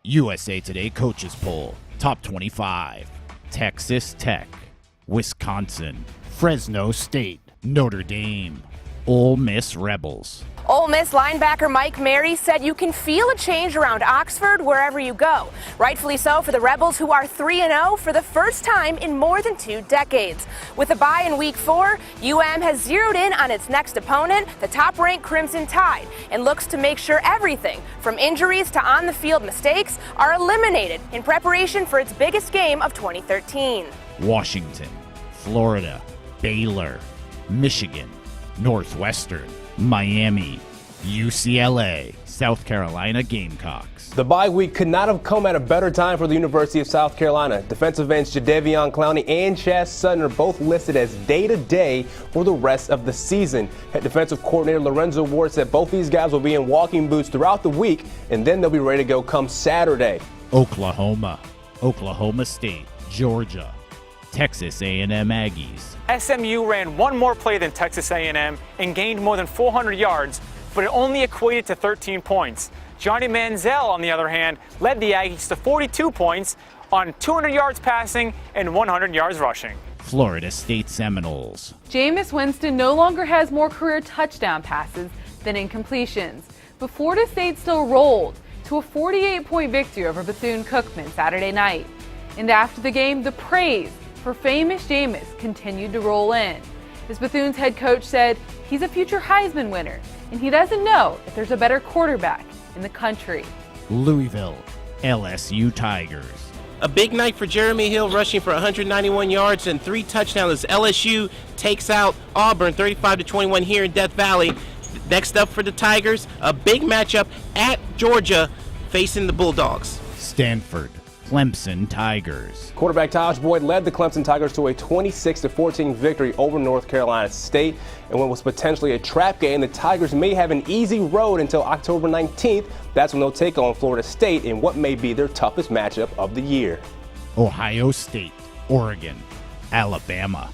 USA Today Coaches Poll, Top 25. Texas Tech, Wisconsin, Fresno State, Notre Dame, Ole Miss Rebels. Ole Miss linebacker Mike Mary said you can feel a change around Oxford wherever you go. Rightfully so for the Rebels, who are 3-0 for the first time in more than 2 decades. With a bye in Week 4, UM has zeroed in on its next opponent, the top-ranked Crimson Tide, and looks to make sure everything, from injuries to on-the-field mistakes, are eliminated in preparation for its biggest game of 2013. Washington, Florida, Baylor, Michigan, Northwestern, Miami, UCLA, South Carolina Gamecocks. The bye week could not have come at a better time for the University of South Carolina. Defensive ends Jadeveon Clowney and Chaz Sutton are both listed as day-to-day for the rest of the season. Head defensive coordinator Lorenzo Ward said both these guys will be in walking boots throughout the week, and then they'll be ready to go come Saturday. Oklahoma, Oklahoma State, Georgia, Texas A&M Aggies. SMU ran one more play than Texas A&M and gained more than 400 yards, but it only equated to 13 points. Johnny Manziel, on the other hand, led the Aggies to 42 points on 200 yards passing and 100 yards rushing. Florida State Seminoles. Jameis Winston no longer has more career touchdown passes than incompletions, but Florida State still rolled to a 48-point victory over Bethune-Cookman Saturday night. And after the game, the praise for famous Jameis continued to roll in. As Bethune's head coach said, he's a future Heisman winner, and he doesn't know if there's a better quarterback in the country. Louisville, LSU Tigers. A big night for Jeremy Hill, rushing for 191 yards and 3 touchdowns as LSU takes out Auburn 35-21 here in Death Valley. Next up for the Tigers, a big matchup at Georgia facing the Bulldogs. Stanford, Clemson Tigers. Quarterback Taj Boyd led the Clemson Tigers to a 26-14 victory over North Carolina State. And what was potentially a trap game, the Tigers may have an easy road until October 19th. That's when they'll take on Florida State in what may be their toughest matchup of the year. Ohio State, Oregon, Alabama.